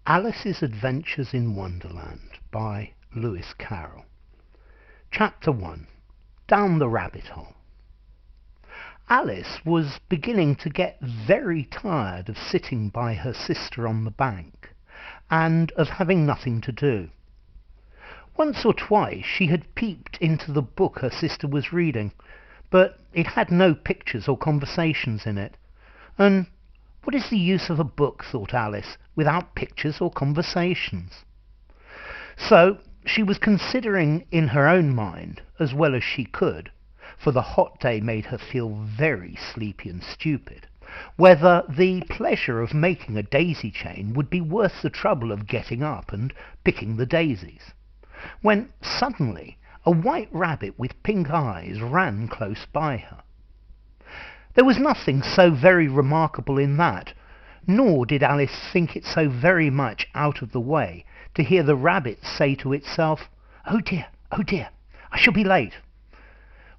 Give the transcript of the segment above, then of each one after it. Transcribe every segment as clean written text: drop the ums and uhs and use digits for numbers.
Alice's Adventures in Wonderland by Lewis Carroll. Chapter 1. Down the Rabbit Hole. Alice was beginning to get very tired of sitting by her sister on the bank, and of having nothing to do. Once or twice she had peeped into the book her sister was reading, but it had no pictures or conversations in it. And what is the use of a book, thought Alice, without pictures or conversations? So she was considering in her own mind, as well as she could, for the hot day made her feel very sleepy and stupid, whether the pleasure of making a daisy chain would be worth the trouble of getting up and picking the daisies, when suddenly a white rabbit with pink eyes ran close by her. There was nothing so very remarkable in that, nor did Alice think it so very much out of the way to hear the rabbit say to itself, oh dear, I shall be late."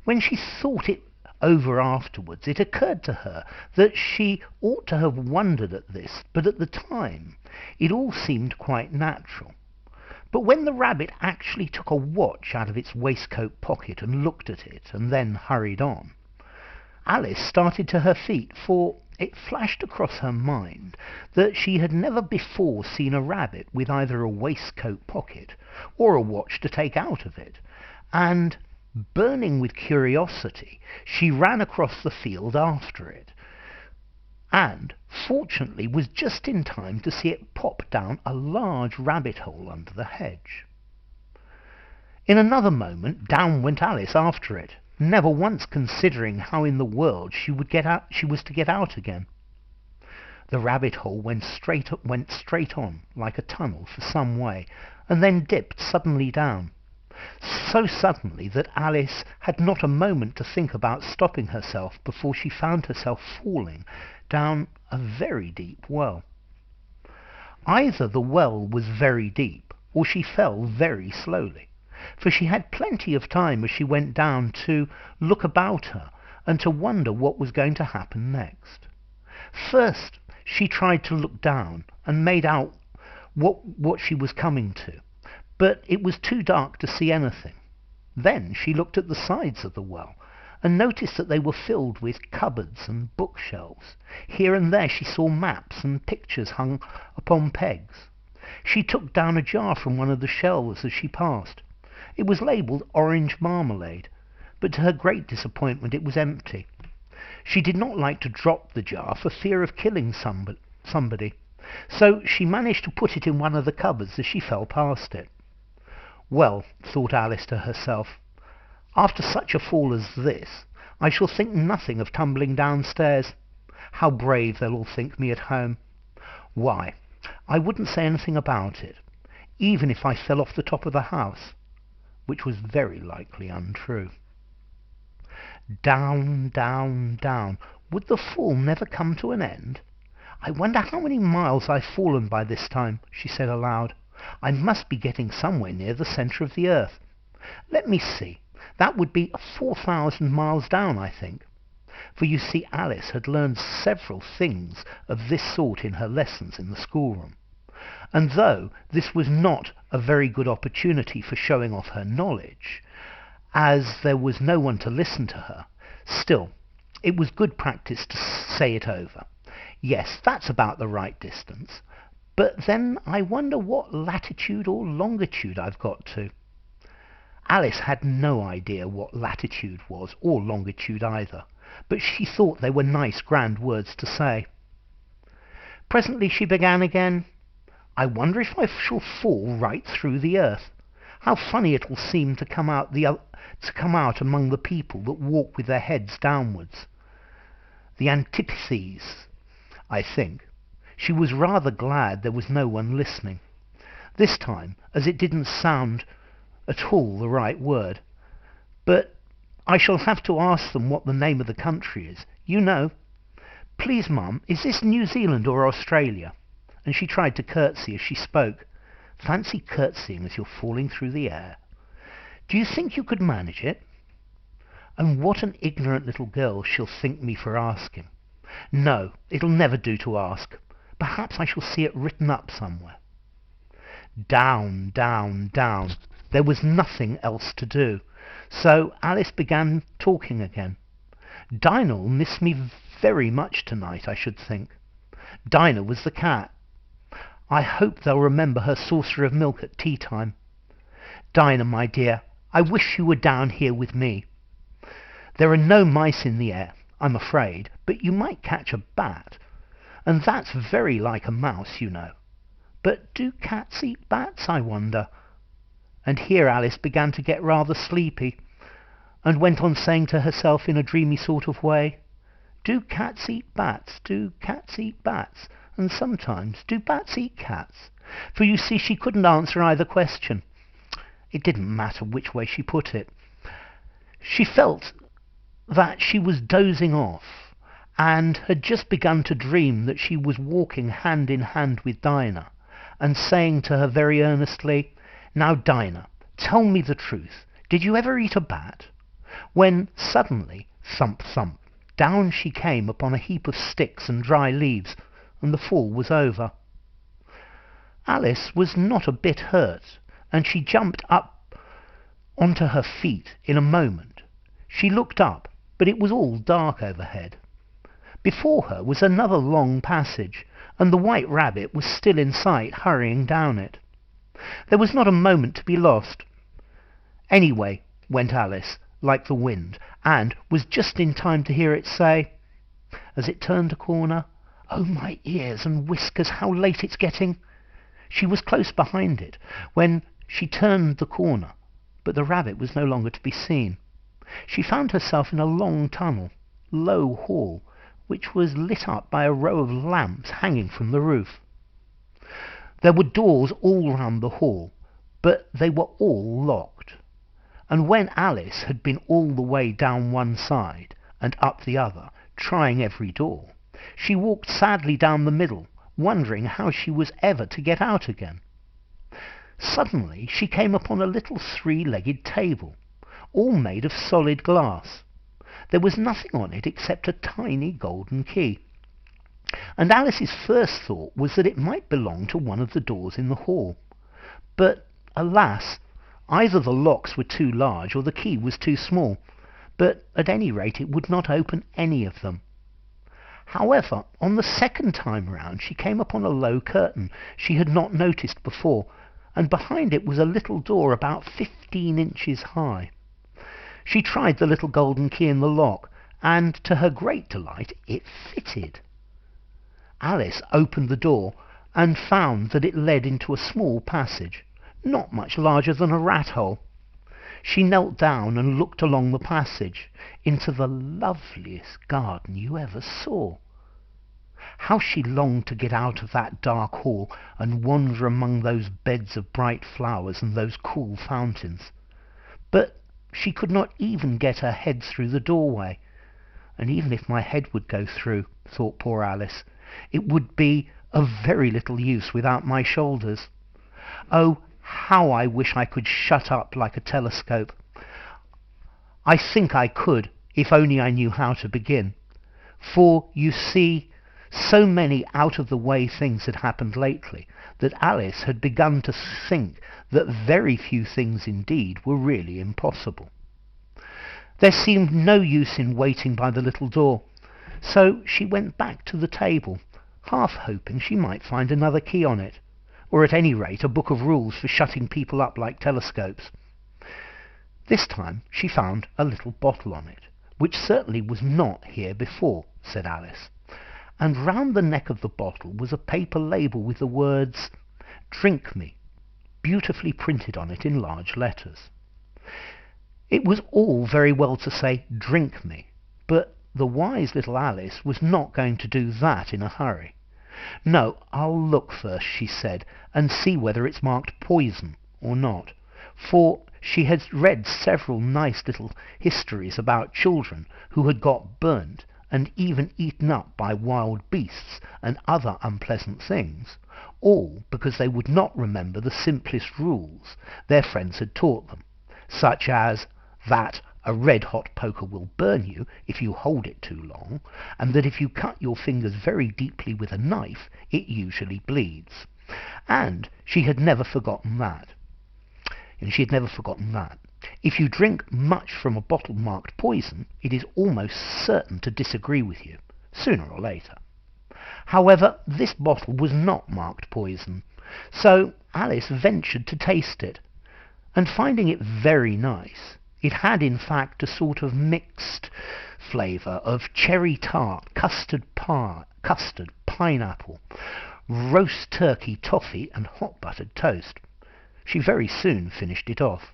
When she thought it over afterwards, it occurred to her that she ought to have wondered at this, but at the time it all seemed quite natural. But when the rabbit actually took a watch out of its waistcoat pocket and looked at it, and then hurried on, Alice started to her feet, for it flashed across her mind that she had never before seen a rabbit with either a waistcoat pocket or a watch to take out of it, and, burning with curiosity, she ran across the field after it, and fortunately was just in time to see it pop down a large rabbit hole under the hedge. In another moment down went Alice after it, never once considering how in the world she was to get out again. The rabbit hole went straight on like a tunnel for some way, and then dipped suddenly down, so suddenly that Alice had not a moment to think about stopping herself before she found herself falling down a very deep well. Either the well was very deep, or she fell very slowly, for she had plenty of time as she went down to look about her and to wonder what was going to happen next. First she tried to look down and made out what she was coming to, but it was too dark to see anything. Then she looked at the sides of the well and noticed that they were filled with cupboards and bookshelves. Here and there she saw maps and pictures hung upon pegs. She took down a jar from one of the shelves as she passed. It was labelled orange marmalade, but to her great disappointment it was empty. She did not like to drop the jar for fear of killing somebody, so she managed to put it in one of the cupboards as she fell past it. Well, thought Alice to herself, after such a fall as this, I shall think nothing of tumbling downstairs. How brave they'll all think me at home. Why, I wouldn't say anything about it, even if I fell off the top of the house, which was very likely untrue. Down, down, down. Would the fall never come to an end? I wonder how many miles I've fallen by this time, she said aloud. I must be getting somewhere near the centre of the earth. Let me see. That would be 4,000 miles down, I think. For you see, Alice had learned several things of this sort in her lessons in the schoolroom, and though this was not a very good opportunity for showing off her knowledge, as there was no one to listen to her, still it was good practice to say it over. Yes, that's about the right distance. But then I wonder what latitude or longitude I've got to. Alice had no idea what latitude was, or longitude either, but she thought they were nice grand words to say. Presently she began again. I wonder if I shall fall right through the earth. How funny it will seem to come out among the people that walk with their heads downwards. The antipodes, I think. She was rather glad there was no one listening, this time, as it didn't sound at all the right word. But I shall have to ask them what the name of the country is. You know. Please, Mum, is this New Zealand or Australia? And she tried to curtsy as she spoke. Fancy curtsying as you're falling through the air. Do you think you could manage it? And what an ignorant little girl she'll think me for asking. No, it'll never do to ask. Perhaps I shall see it written up somewhere. Down, down, down. There was nothing else to do. So Alice began talking again. Dinah'll miss me very much tonight, I should think. Dinah was the cat. I hope they'll remember her saucer of milk at tea time. Dinah, my dear, I wish you were down here with me. There are no mice in the air, I'm afraid, but you might catch a bat, and that's very like a mouse, you know. But do cats eat bats, I wonder? And here Alice began to get rather sleepy, and went on saying to herself in a dreamy sort of way, do cats eat bats? Do cats eat bats? And sometimes, do bats eat cats? For you see, she couldn't answer either question. It didn't matter which way she put it. She felt that she was dozing off, and had just begun to dream that she was walking hand in hand with Dinah, and saying to her very earnestly, now, Dinah, tell me the truth. Did you ever eat a bat? When suddenly, thump, thump, down she came upon a heap of sticks and dry leaves, and the fall was over. Alice was not a bit hurt, and she jumped up onto her feet in a moment. She looked up, but it was all dark overhead. Before her was another long passage, and the White Rabbit was still in sight, hurrying down it. There was not a moment to be lost. Anyway, went Alice, like the wind, and was just in time to hear it say, as it turned a corner, oh, my ears and whiskers, how late it's getting. She was close behind it when she turned the corner, but the rabbit was no longer to be seen. She found herself in a long tunnel, low hall, which was lit up by a row of lamps hanging from the roof. There were doors all round the hall, but they were all locked. And when Alice had been all the way down one side and up the other, trying every door, she walked sadly down the middle, wondering how she was ever to get out again. Suddenly she came upon a little three-legged table, all made of solid glass. There was nothing on it except a tiny golden key, and Alice's first thought was that it might belong to one of the doors in the hall. But, alas, either the locks were too large or the key was too small, but at any rate it would not open any of them. However, on the second time round she came upon a low curtain she had not noticed before, and behind it was a little door about 15 inches high. She tried the little golden key in the lock, and to her great delight it fitted. Alice opened the door and found that it led into a small passage, not much larger than a rat-hole. She knelt down and looked along the passage into the loveliest garden you ever saw. How she longed to get out of that dark hall and wander among those beds of bright flowers and those cool fountains. But she could not even get her head through the doorway. And even if my head would go through, thought poor Alice, it would be of very little use without my shoulders. Oh, how I wish I could shut up like a telescope. I think I could, if only I knew how to begin. For, you see, so many out-of-the-way things had happened lately that Alice had begun to think that very few things indeed were really impossible. There seemed no use in waiting by the little door, so she went back to the table, half hoping she might find another key on it, or at any rate a book of rules for shutting people up like telescopes. This time she found a little bottle on it, which certainly was not here before, said Alice, and round the neck of the bottle was a paper label with the words, "Drink me," beautifully printed on it in large letters. It was all very well to say, "Drink me," but the wise little Alice was not going to do that in a hurry. "No, I'll look first," she said, "and see whether it's marked poison or not," for she had read several nice little histories about children who had got burnt and even eaten up by wild beasts and other unpleasant things, all because they would not remember the simplest rules their friends had taught them, such as that a red-hot poker will burn you if you hold it too long, and that if you cut your fingers very deeply with a knife, it usually bleeds, And she had never forgotten that. If you drink much from a bottle marked poison, it is almost certain to disagree with you, sooner or later. However, this bottle was not marked poison, so Alice ventured to taste it, and finding it very nice, it had in fact a sort of mixed flavour of cherry tart, custard, pineapple, roast turkey, toffee, and hot buttered toast. She very soon finished it off.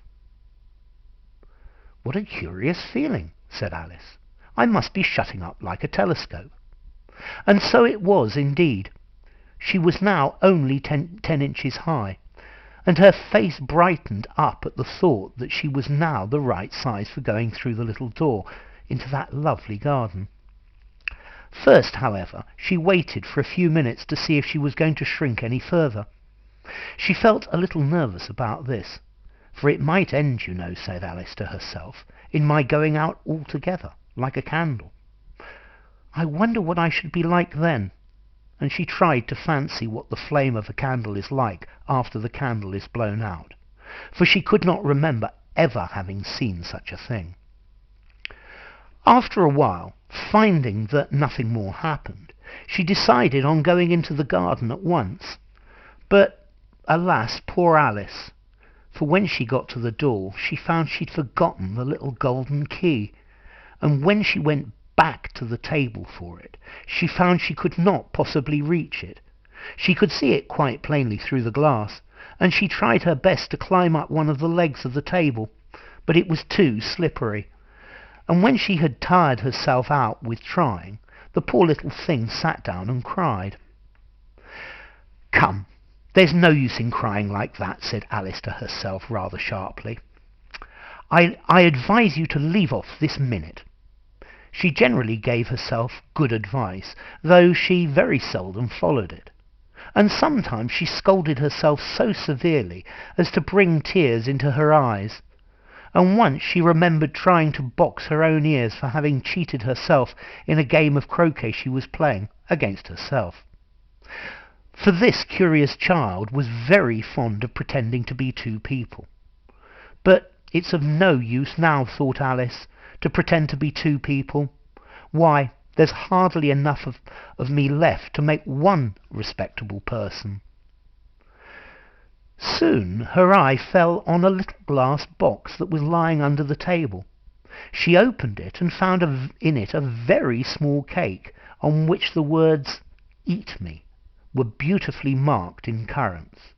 "What a curious feeling," said Alice. "I must be shutting up like a telescope." And so it was indeed. She was now only 10 inches high, and her face brightened up at the thought that she was now the right size for going through the little door into that lovely garden. First, however, she waited for a few minutes to see if she was going to shrink any further. She felt a little nervous about this, for it might end, you know, said Alice to herself, in my going out altogether, like a candle. I wonder what I should be like then. And she tried to fancy what the flame of a candle is like after the candle is blown out, for she could not remember ever having seen such a thing. After a while, finding that nothing more happened, she decided on going into the garden at once. But, alas, poor Alice, for when she got to the door, she found she'd forgotten the little golden key, and when she went back to the table for it, she found she could not possibly reach it. She could see it quite plainly through the glass, and she tried her best to climb up one of the legs of the table, but it was too slippery. And when she had tired herself out with trying, the poor little thing sat down and cried. "Come, there's no use in crying like that," said Alice to herself rather sharply. I advise you to leave off this minute." She generally gave herself good advice, though she very seldom followed it, and sometimes she scolded herself so severely as to bring tears into her eyes, and once she remembered trying to box her own ears for having cheated herself in a game of croquet she was playing against herself. For this curious child was very fond of pretending to be two people. But it's of no use now, thought Alice, to pretend to be two people. Why, there's hardly enough of me left to make one respectable person. Soon her eye fell on a little glass box that was lying under the table. She opened it and found in it a very small cake on which the words "Eat me" were beautifully marked in currants.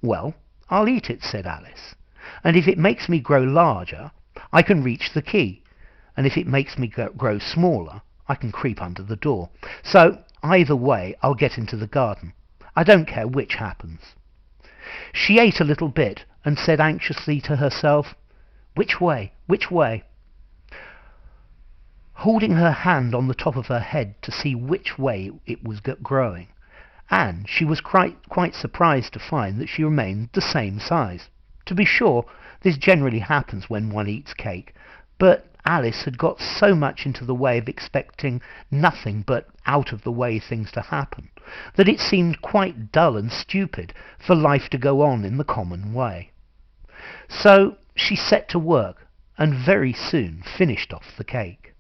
"Well, I'll eat it," said Alice, "and if it makes me grow larger, I can reach the key, and if it makes me grow smaller, I can creep under the door. So either way I'll get into the garden. I don't care which happens." She ate a little bit and said anxiously to herself, "Which way? Which way?" holding her hand on the top of her head to see which way it was growing, and she was quite surprised to find that she remained the same size. To be sure, this generally happens when one eats cake, but Alice had got so much into the way of expecting nothing but out-of-the-way things to happen, that it seemed quite dull and stupid for life to go on in the common way. So she set to work, and very soon finished off the cake.